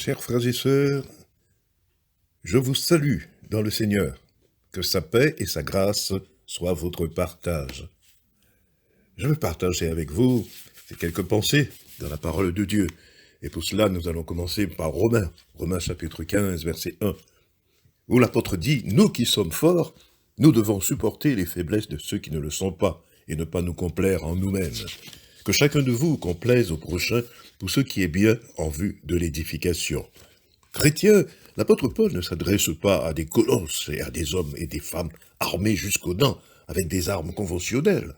Chers frères et sœurs, je vous salue dans le Seigneur. Que sa paix et sa grâce soient votre partage. Je veux partager avec vous ces quelques pensées dans la parole de Dieu. Et pour cela, nous allons commencer par Romains chapitre 15, verset 1, où l'apôtre dit « Nous qui sommes forts, nous devons supporter les faiblesses de ceux qui ne le sont pas, et ne pas nous complaire en nous-mêmes. Que chacun de vous complaise au prochain pour ce qui est bien en vue de l'édification. » Chrétien, l'apôtre Paul ne s'adresse pas à des colosses et à des hommes et des femmes armés jusqu'aux dents avec des armes conventionnelles.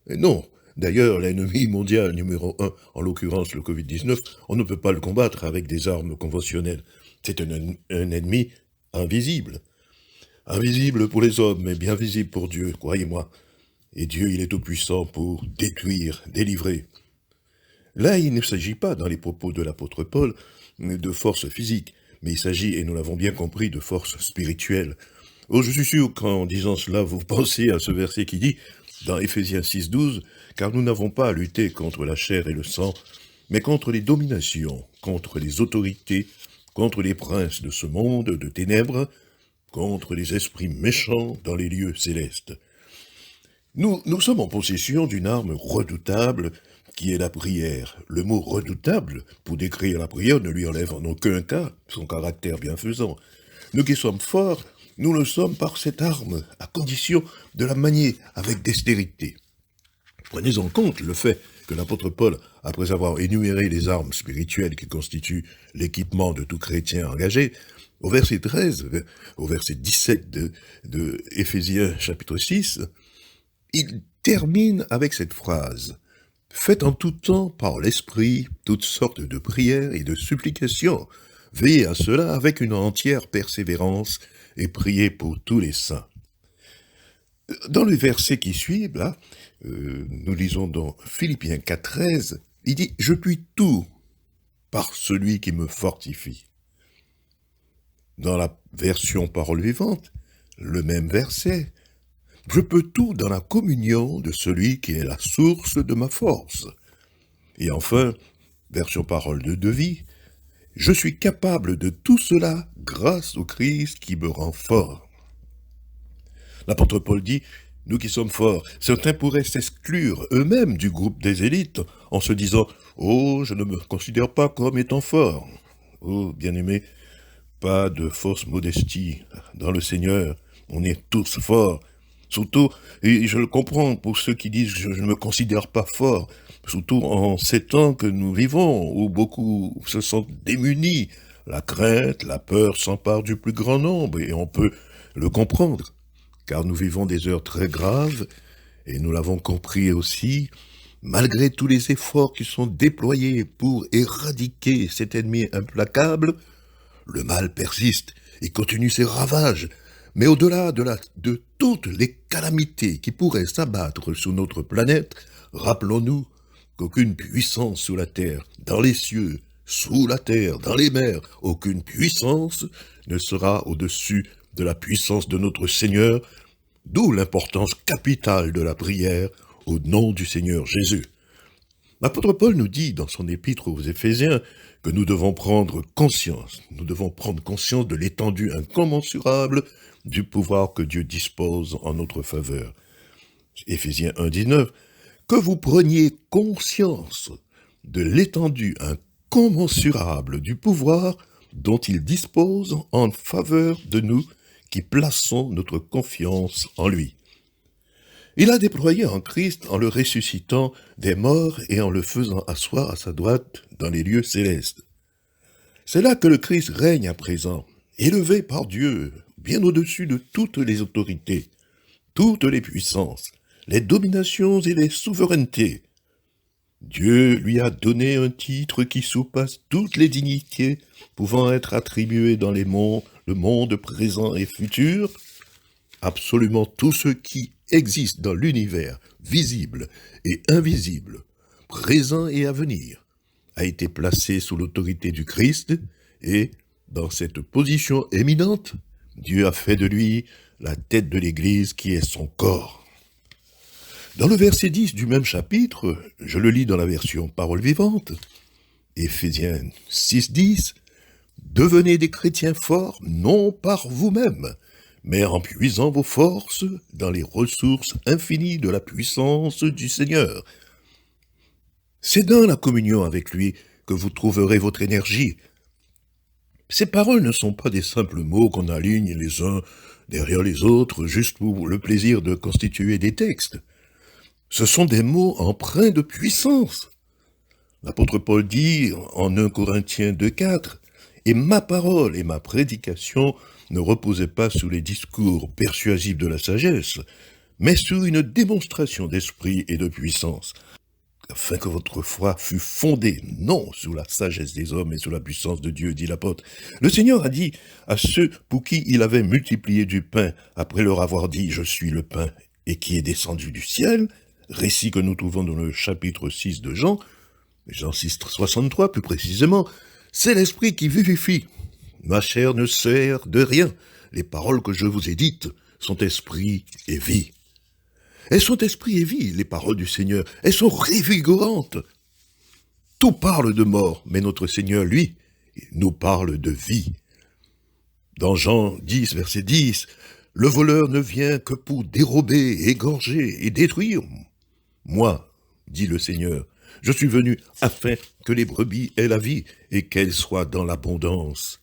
Et non, d'ailleurs, l'ennemi mondial numéro 1, en l'occurrence le Covid-19, on ne peut pas le combattre avec des armes conventionnelles. C'est un ennemi invisible. Invisible pour les hommes, mais bien visible pour Dieu, croyez-moi. Et Dieu, il est tout-puissant pour détruire, délivrer. Là, il ne s'agit pas, dans les propos de l'apôtre Paul, de force physique, mais il s'agit, et nous l'avons bien compris, de force spirituelle. Oh, je suis sûr qu'en disant cela, vous pensez à ce verset qui dit, dans Éphésiens 6,12, « Car nous n'avons pas à lutter contre la chair et le sang, mais contre les dominations, contre les autorités, contre les princes de ce monde de ténèbres, contre les esprits méchants dans les lieux célestes. » Nous sommes en possession d'une arme redoutable qui est la prière. Le mot « redoutable », pour décrire la prière, ne lui enlève en aucun cas son caractère bienfaisant. Nous qui sommes forts, nous le sommes par cette arme, à condition de la manier avec dextérité. Prenez en compte le fait que l'apôtre Paul, après avoir énuméré les armes spirituelles qui constituent l'équipement de tout chrétien engagé, au verset 13, au verset 17 de Éphésiens chapitre 6, il termine avec cette phrase. « Faites en tout temps par l'Esprit toutes sortes de prières et de supplications. Veillez à cela avec une entière persévérance et priez pour tous les saints. » Dans le verset qui suit, là, nous lisons dans Philippiens 4,13, il dit « Je puis tout par celui qui me fortifie. » Dans la version parole vivante, le même verset, « Je peux tout dans la communion de celui qui est la source de ma force. » Et enfin, version parole de vie, « Je suis capable de tout cela grâce au Christ qui me rend fort. » L'apôtre Paul dit, « Nous qui sommes forts, certains pourraient s'exclure eux-mêmes du groupe des élites en se disant, « Oh, je ne me considère pas comme étant fort. » Oh, bien-aimés, pas de fausse modestie. Dans le Seigneur, on est tous forts. Surtout, et je le comprends pour ceux qui disent « je ne me considère pas fort », surtout en ces temps que nous vivons, où beaucoup se sentent démunis. La crainte, la peur s'emparent du plus grand nombre, et on peut le comprendre, car nous vivons des heures très graves, et nous l'avons compris aussi, malgré tous les efforts qui sont déployés pour éradiquer cet ennemi implacable, le mal persiste et continue ses ravages. Mais au-delà de toutes les calamités qui pourraient s'abattre sur notre planète, rappelons-nous qu'aucune puissance sous la terre, dans les cieux, sous la terre, dans les mers, aucune puissance ne sera au-dessus de la puissance de notre Seigneur, d'où l'importance capitale de la prière au nom du Seigneur Jésus. L'apôtre Paul nous dit dans son épître aux Éphésiens que nous devons prendre conscience de l'étendue incommensurable du pouvoir que Dieu dispose en notre faveur. Éphésiens 1,19, que vous preniez conscience de l'étendue incommensurable du pouvoir dont il dispose en faveur de nous qui plaçons notre confiance en lui. Il a déployé en Christ en le ressuscitant des morts et en le faisant asseoir à sa droite dans les lieux célestes. C'est là que le Christ règne à présent, élevé par Dieu, bien au-dessus de toutes les autorités, toutes les puissances, les dominations et les souverainetés. Dieu lui a donné un titre qui surpasse toutes les dignités pouvant être attribuées dans le monde présent et futur. Absolument tout ce qui existe dans l'univers, visible et invisible, présent et à venir, a été placé sous l'autorité du Christ et, dans cette position éminente, Dieu a fait de lui la tête de l'Église qui est son corps. Dans le verset 10 du même chapitre, je le lis dans la version parole vivante, Éphésiens 6,10, Devenez des chrétiens forts, non par vous-même, mais en puisant vos forces dans les ressources infinies de la puissance du Seigneur. C'est dans la communion avec lui que vous trouverez votre énergie. Ces paroles ne sont pas des simples mots qu'on aligne les uns derrière les autres juste pour le plaisir de constituer des textes. Ce sont des mots empreints de puissance. L'apôtre Paul dit en 1 Corinthiens 2,4 « Et ma parole et ma prédication ne reposaient pas sous les discours persuasifs de la sagesse, mais sous une démonstration d'esprit et de puissance, afin que votre foi fût fondée, non sous la sagesse des hommes et sous la puissance de Dieu, dit l'apôtre. Le Seigneur a dit à ceux pour qui il avait multiplié du pain, après leur avoir dit « Je suis le pain » et qui est descendu du ciel, récit que nous trouvons dans le chapitre 6 de Jean 6, 63 plus précisément, c'est l'esprit qui vivifie. Ma chair ne sert de rien. Les paroles que je vous ai dites sont esprit et vie. Elles sont esprit et vie, les paroles du Seigneur. Elles sont revigorantes. Tout parle de mort, mais notre Seigneur, lui, nous parle de vie. Dans Jean 10, verset 10, « Le voleur ne vient que pour dérober, égorger et détruire. Moi, dit le Seigneur, je suis venu afin que les brebis aient la vie et qu'elles soient dans l'abondance. »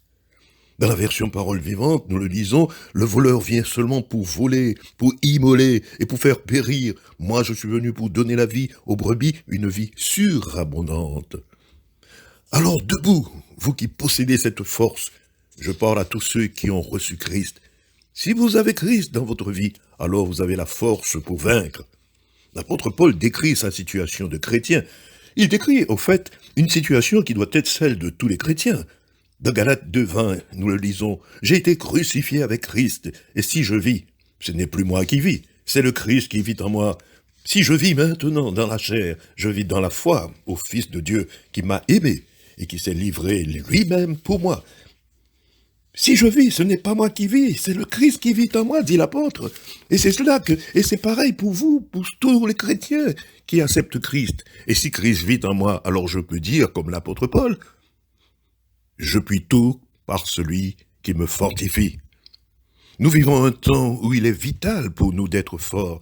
Dans la version parole vivante, nous le lisons, le voleur vient seulement pour voler, pour immoler et pour faire périr. Moi, je suis venu pour donner la vie aux brebis, une vie surabondante. Alors, debout, vous qui possédez cette force, je parle à tous ceux qui ont reçu Christ. Si vous avez Christ dans votre vie, alors vous avez la force pour vaincre. L'apôtre Paul décrit sa situation de chrétien. Il décrit, au fait, une situation qui doit être celle de tous les chrétiens. Dans Galates 2,20, nous le lisons, « J'ai été crucifié avec Christ, et si je vis, ce n'est plus moi qui vis, c'est le Christ qui vit en moi. Si je vis maintenant dans la chair, je vis dans la foi au Fils de Dieu qui m'a aimé et qui s'est livré lui-même pour moi. Si je vis, ce n'est pas moi qui vis, c'est le Christ qui vit en moi, dit l'apôtre. Et c'est et c'est pareil pour vous, pour tous les chrétiens qui acceptent Christ. Et si Christ vit en moi, alors je peux dire, comme l'apôtre Paul, je puis tout par celui qui me fortifie. Nous vivons un temps où il est vital pour nous d'être forts,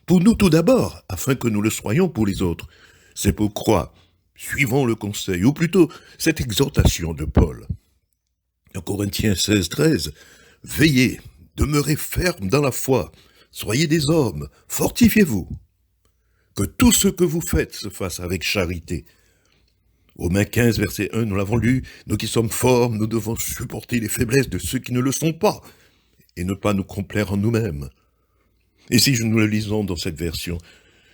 pour nous tout d'abord, afin que nous le soyons pour les autres. C'est pourquoi, suivons le conseil, ou plutôt cette exhortation de Paul. En Corinthiens 16, 13, « Veillez, demeurez fermes dans la foi, soyez des hommes, fortifiez-vous. Que tout ce que vous faites se fasse avec charité. » Romains 15, verset 1, nous l'avons lu, « Nous qui sommes forts, nous devons supporter les faiblesses de ceux qui ne le sont pas, et ne pas nous complaire en nous-mêmes. » Et si nous le lisons dans cette version,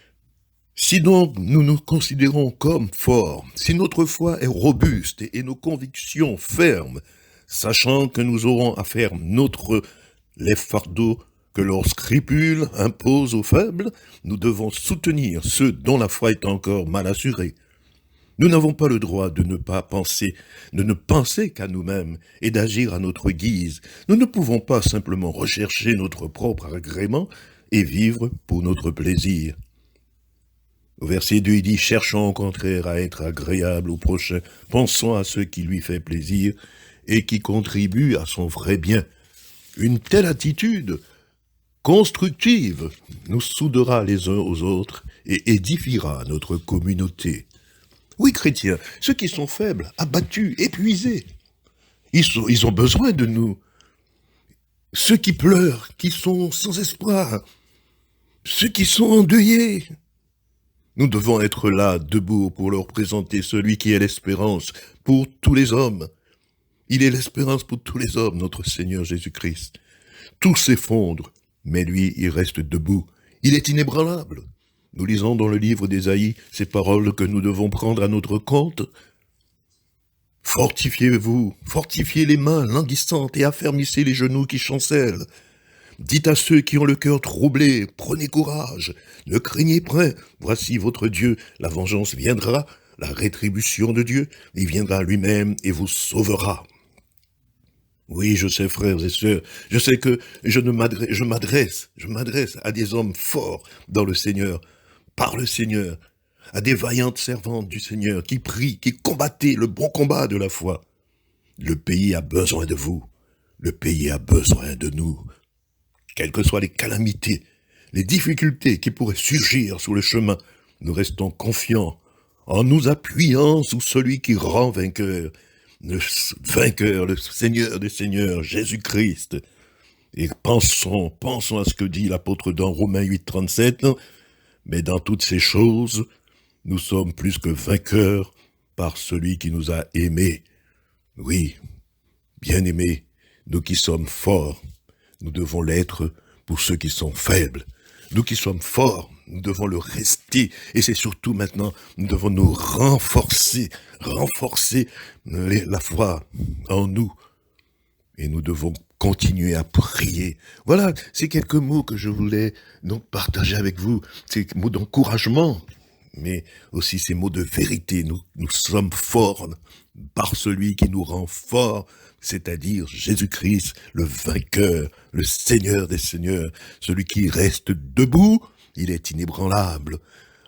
« Si donc nous nous considérons comme forts, si notre foi est robuste et nos convictions fermes, sachant que nous aurons à faire les fardeaux que leurs scrupules imposent aux faibles, nous devons soutenir ceux dont la foi est encore mal assurée. Nous n'avons pas le droit de ne penser qu'à nous-mêmes et d'agir à notre guise. Nous ne pouvons pas simplement rechercher notre propre agrément et vivre pour notre plaisir. » Au verset 2, il dit « Cherchons au contraire à être agréable au prochain, pensons à ce qui lui fait plaisir et qui contribue à son vrai bien. » Une telle attitude constructive nous soudera les uns aux autres et édifiera notre communauté. Oui, chrétiens, ceux qui sont faibles, abattus, épuisés, ils ont besoin de nous. Ceux qui pleurent, qui sont sans espoir, ceux qui sont endeuillés, nous devons être là, debout, pour leur présenter celui qui est l'espérance pour tous les hommes. Il est l'espérance pour tous les hommes, notre Seigneur Jésus-Christ. Tout s'effondre, mais lui, il reste debout. Il est inébranlable. Nous lisons dans le livre d'Ésaïe ces paroles que nous devons prendre à notre compte. Fortifiez-vous, fortifiez les mains languissantes et affermissez les genoux qui chancellent. Dites à ceux qui ont le cœur troublé, prenez courage, ne craignez point, voici votre Dieu, la vengeance viendra, la rétribution de Dieu, il viendra lui-même et vous sauvera. Oui, je sais, frères et sœurs, je sais que je m'adresse à des hommes forts dans le Seigneur, par le Seigneur, à des vaillantes servantes du Seigneur qui prient, qui combattaient le bon combat de la foi. Le pays a besoin de vous. Le pays a besoin de nous. Quelles que soient les calamités, les difficultés qui pourraient surgir sur le chemin, nous restons confiants en nous appuyant sous celui qui rend vainqueur, le Seigneur des Seigneurs, Jésus-Christ. Et pensons à ce que dit l'apôtre dans Romains 8, 37, mais dans toutes ces choses, nous sommes plus que vainqueurs par celui qui nous a aimés. Oui, bien-aimés, nous qui sommes forts, nous devons l'être pour ceux qui sont faibles. Nous qui sommes forts, nous devons le rester. Et c'est surtout maintenant, nous devons nous renforcer la foi en nous. Et nous devons continuer à prier. Voilà, c'est quelques mots que je voulais donc partager avec vous. Ces mots d'encouragement, mais aussi ces mots de vérité. Nous sommes forts par celui qui nous rend forts, c'est-à-dire Jésus-Christ, le vainqueur, le Seigneur des Seigneurs, celui qui reste debout, il est inébranlable.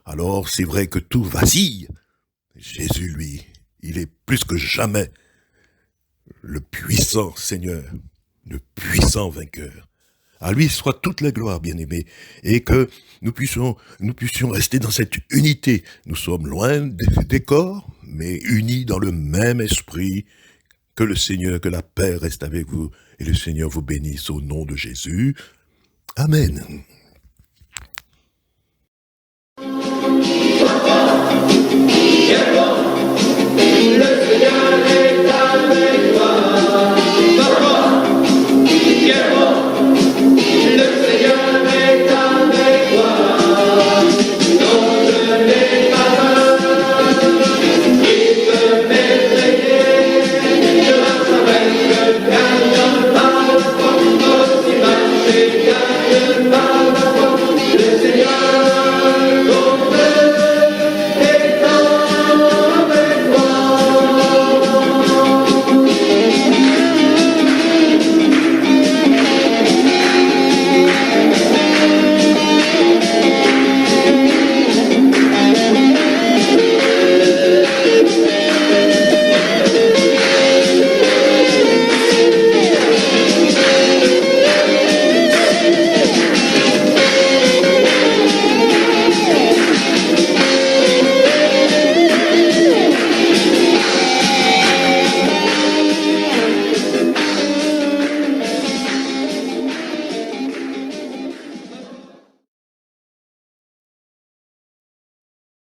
Alors c'est vrai que tout vacille. Jésus, lui, il est plus que jamais le puissant Seigneur, le puissant vainqueur. À lui soit toute la gloire, bien-aimés, et que nous puissions rester dans cette unité. Nous sommes loin des corps, mais unis dans le même esprit. Que le Seigneur, que la paix reste avec vous, et le Seigneur vous bénisse au nom de Jésus. Amen.